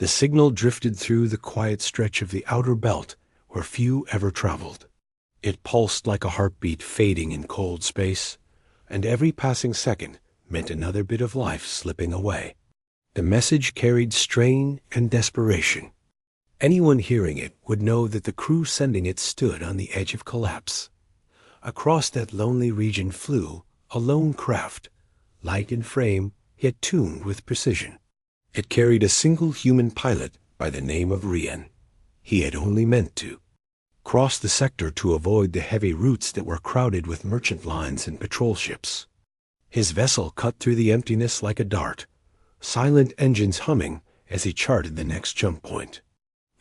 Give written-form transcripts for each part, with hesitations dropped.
The signal drifted through the quiet stretch of the outer belt where few ever traveled. It pulsed like a heartbeat fading in cold space, and every passing second meant another bit of life slipping away. The message carried strain and desperation. Anyone hearing it would know that the crew sending it stood on the edge of collapse. Across that lonely region flew a lone craft, light in frame, yet tuned with precision. It carried a single human pilot by the name of Rian. He had only meant to cross the sector to avoid the heavy routes that were crowded with merchant lines and patrol ships. His vessel cut through the emptiness like a dart, silent engines humming as he charted the next jump point.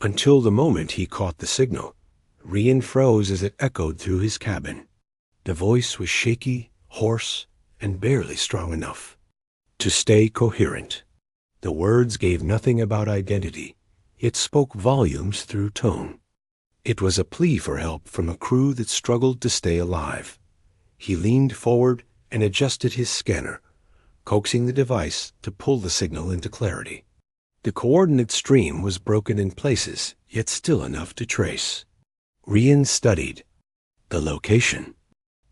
Until the moment he caught the signal, Rian froze as it echoed through his cabin. The voice was shaky, hoarse, and barely strong enough to stay coherent. The words gave nothing about identity, yet spoke volumes through tone. It was a plea for help from a crew that struggled to stay alive. He leaned forward and adjusted his scanner, coaxing the device to pull the signal into clarity. The coordinate stream was broken in places, yet still enough to trace. Rian studied the location.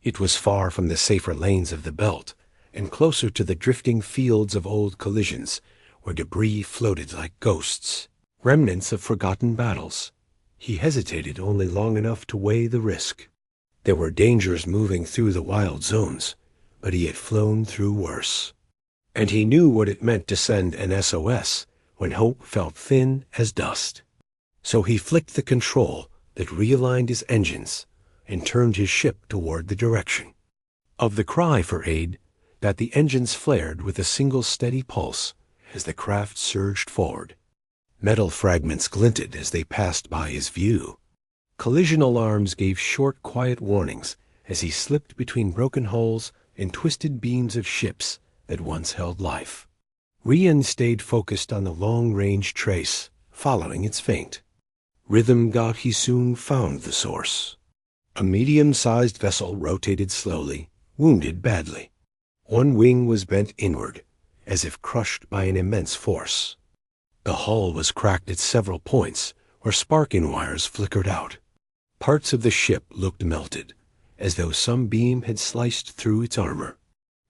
It was far from the safer lanes of the belt, and closer to the drifting fields of old collisions, where debris floated like ghosts, remnants of forgotten battles. He hesitated only long enough to weigh the risk. There were dangers moving through the wild zones, but he had flown through worse. And he knew what it meant to send an SOS when hope felt thin as dust. So he flicked the control that realigned his engines and turned his ship toward the direction of the cry for aid that the engines flared with a single steady pulse as the craft surged forward. Metal fragments glinted as they passed by his view. Collision alarms gave short, quiet warnings as he slipped between broken hulls and twisted beams of ships that once held life. Rian stayed focused on the long-range trace, following its faint rhythm. He soon found the source. A medium-sized vessel rotated slowly, wounded badly. One wing was bent inward, as if crushed by an immense force. The hull was cracked at several points where sparking wires flickered out. Parts of the ship looked melted, as though some beam had sliced through its armor.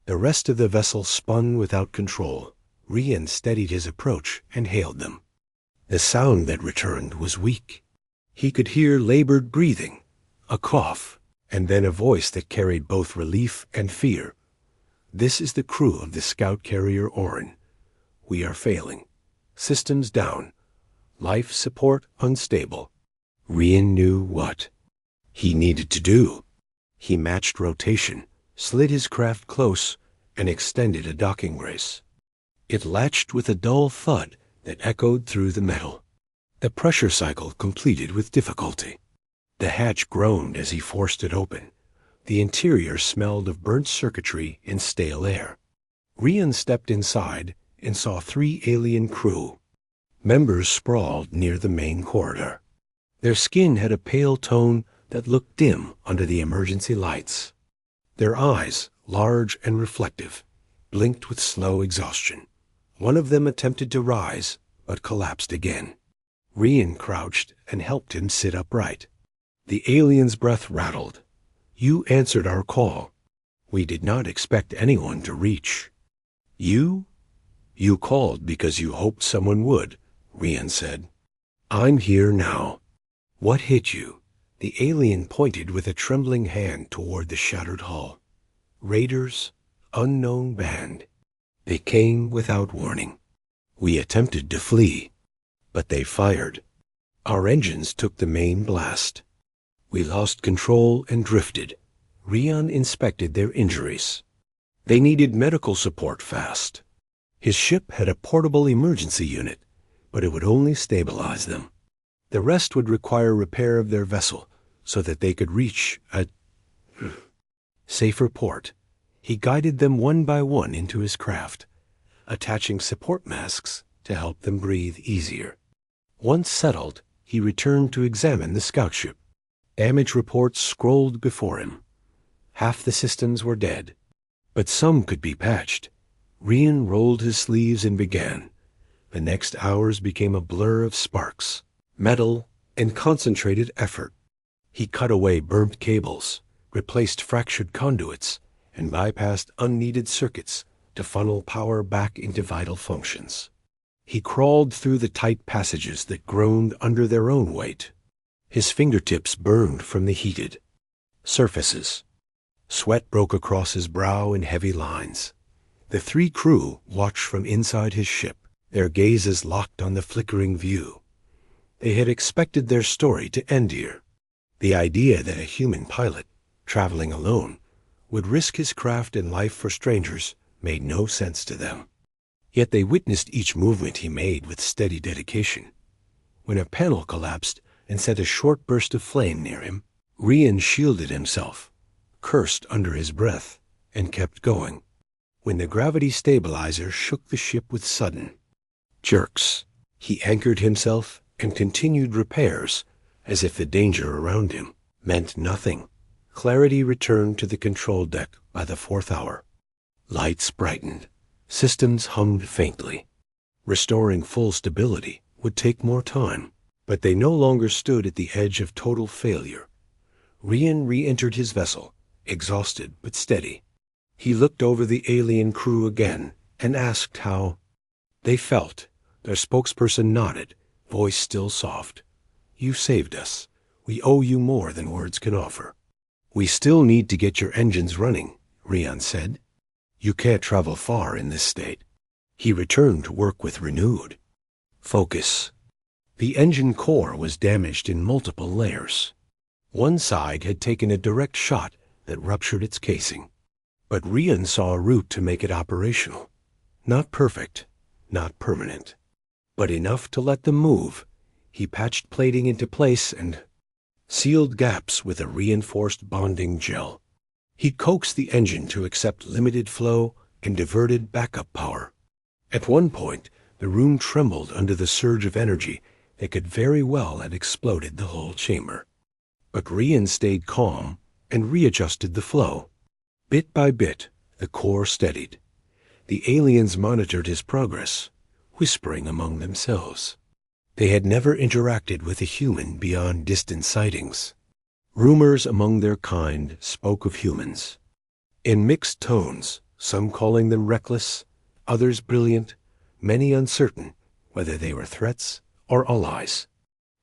The rest of the vessel spun without control. Rian steadied his approach and hailed them. The sound that returned was weak. He could hear labored breathing, a cough, and then a voice that carried both relief and fear. "This is the crew of the scout carrier Orin. We are failing. Systems down. Life support unstable." Rian knew what he needed to do. He matched rotation, slid his craft close, and extended a docking brace. It latched with a dull thud that echoed through the metal. The pressure cycle completed with difficulty. The hatch groaned as he forced it open. The interior smelled of burnt circuitry and stale air. Rian stepped inside and saw 3 alien crew members sprawled near the main corridor. Their skin had a pale tone that looked dim under the emergency lights. Their eyes, large and reflective, blinked with slow exhaustion. One of them attempted to rise, but collapsed again. Rian crouched and helped him sit upright. The alien's breath rattled. "You answered our call. We did not expect anyone to reach." "You? You called because you hoped someone would," Rian said. "I'm here now. What hit you?" The alien pointed with a trembling hand toward the shattered hull. "Raiders, unknown band. They came without warning. We attempted to flee, but they fired. Our engines took the main blast. We lost control and drifted." Rian inspected their injuries. They needed medical support fast. His ship had a portable emergency unit, but it would only stabilize them. The rest would require repair of their vessel so that they could reach a safer port. He guided them one by one into his craft, attaching support masks to help them breathe easier. Once settled, he returned to examine the scout ship. Damage reports scrolled before him. Half the systems were dead, but some could be patched. Rian rolled his sleeves and began. The next hours became a blur of sparks, metal, and concentrated effort. He cut away burnt cables, replaced fractured conduits, and bypassed unneeded circuits to funnel power back into vital functions. He crawled through the tight passages that groaned under their own weight. His fingertips burned from the heated surfaces. Sweat broke across his brow in heavy lines. The three crew watched from inside his ship, their gazes locked on the flickering view. They had expected their story to end here. The idea that a human pilot, traveling alone, would risk his craft and life for strangers made no sense to them. Yet they witnessed each movement he made with steady dedication. When a panel collapsed and sent a short burst of flame near him, Rian shielded himself, cursed under his breath, and kept going. When the gravity stabilizer shook the ship with sudden jerks, he anchored himself and continued repairs as if the danger around him meant nothing. Clarity returned to the control deck by the 4th hour. Lights brightened. Systems hummed faintly. Restoring full stability would take more time, but they no longer stood at the edge of total failure. Rian re-entered his vessel, exhausted but steady. He looked over the alien crew again and asked how they felt. Their spokesperson nodded, voice still soft. "You saved us. We owe you more than words can offer." "We still need to get your engines running," Rian said. "You can't travel far in this state." He returned to work with renewed focus. The engine core was damaged in multiple layers. One side had taken a direct shot that ruptured its casing. But Rian saw a route to make it operational. Not perfect, not permanent, but enough to let them move. He patched plating into place and sealed gaps with a reinforced bonding gel. He coaxed the engine to accept limited flow and diverted backup power. At one point, the room trembled under the surge of energy that could very well have exploded the whole chamber. But Rian stayed calm and readjusted the flow. Bit by bit, the core steadied. The aliens monitored his progress, whispering among themselves. They had never interacted with a human beyond distant sightings. Rumors among their kind spoke of humans, in mixed tones, some calling them reckless, others brilliant, many uncertain whether they were threats or allies.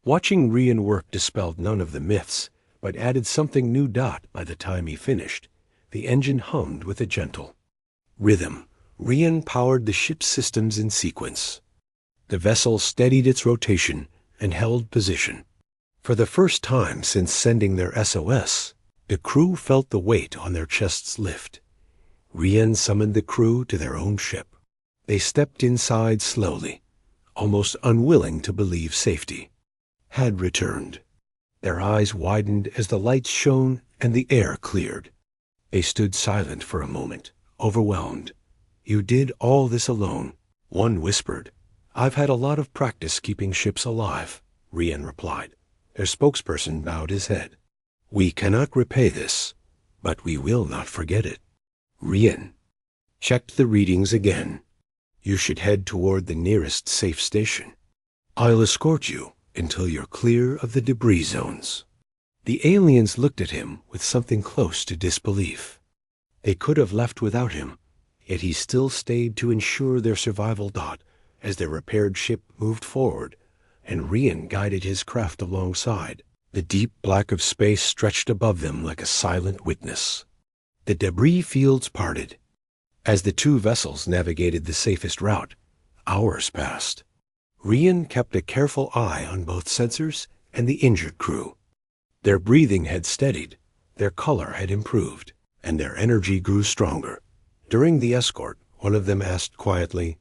Watching Rian work dispelled none of the myths, but added something new. By the time he finished, the engine hummed with a gentle rhythm. Rian powered the ship's systems in sequence. The vessel steadied its rotation and held position. For the first time since sending their SOS, the crew felt the weight on their chests lift. Rian summoned the crew to their own ship. They stepped inside slowly, almost unwilling to believe safety had returned. Their eyes widened as the lights shone and the air cleared. They stood silent for a moment, overwhelmed. "You did all this alone," one whispered. "I've had a lot of practice keeping ships alive," Rian replied. Their spokesperson bowed his head. "We cannot repay this, but we will not forget it." Rian checked the readings again. "You should head toward the nearest safe station. I'll escort you until you're clear of the debris zones." The aliens looked at him with something close to disbelief. They could have left without him, yet he still stayed to ensure their survival. As their repaired ship moved forward, and Rian guided his craft alongside, the deep black of space stretched above them like a silent witness. The debris fields parted. As the two vessels navigated the safest route, hours passed. Rian kept a careful eye on both sensors and the injured crew. Their breathing had steadied, their color had improved, and their energy grew stronger. During the escort, one of them asked quietly,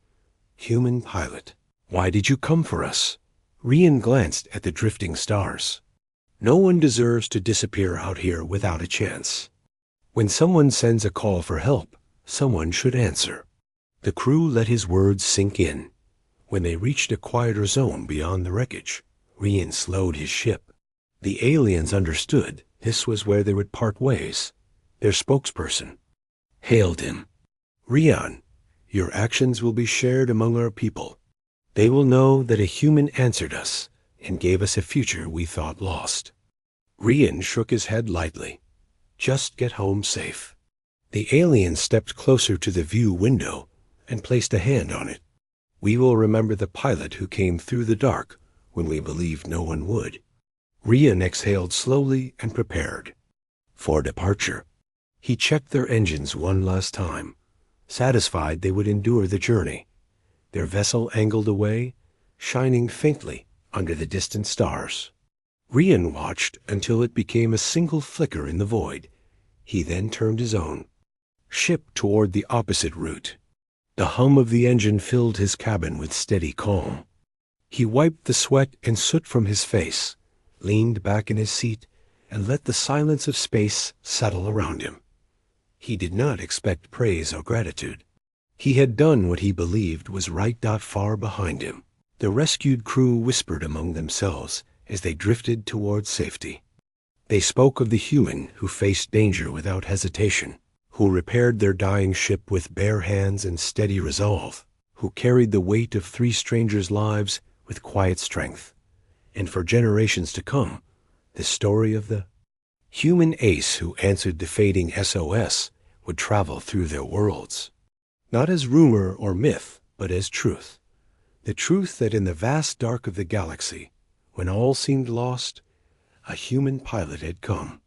"Human pilot, why did you come for us?" Rian glanced at the drifting stars. "No one deserves to disappear out here without a chance. When someone sends a call for help, someone should answer." The crew let his words sink in. When they reached a quieter zone beyond the wreckage, Rian slowed his ship. The aliens understood this was where they would part ways. Their spokesperson hailed him. "Rian, your actions will be shared among our people. They will know that a human answered us and gave us a future we thought lost. Rian shook his head lightly. Just get home safe. The alien stepped closer to the view window and placed a hand on it. We will remember the pilot who came through the dark when we believed no one would. Rian exhaled slowly and prepared for departure. He checked their engines one last time, satisfied they would endure the journey. Their vessel angled away, shining faintly under the distant stars. Rian watched until it became a single flicker in the void. He then turned his own ship toward the opposite route. The hum of the engine filled his cabin with steady calm. He wiped the sweat and soot from his face, leaned back in his seat, and let the silence of space settle around him. He did not expect praise or gratitude. He had done what he believed was right. Far behind him, the rescued crew whispered among themselves as they drifted toward safety. They spoke of the human who faced danger without hesitation, who repaired their dying ship with bare hands and steady resolve, who carried the weight of 3 strangers' lives with quiet strength. And for generations to come, the story of the human ace who answered the fading SOS would travel through their worlds, not as rumor or myth, but as truth. The truth that in the vast dark of the galaxy, when all seemed lost, a human pilot had come.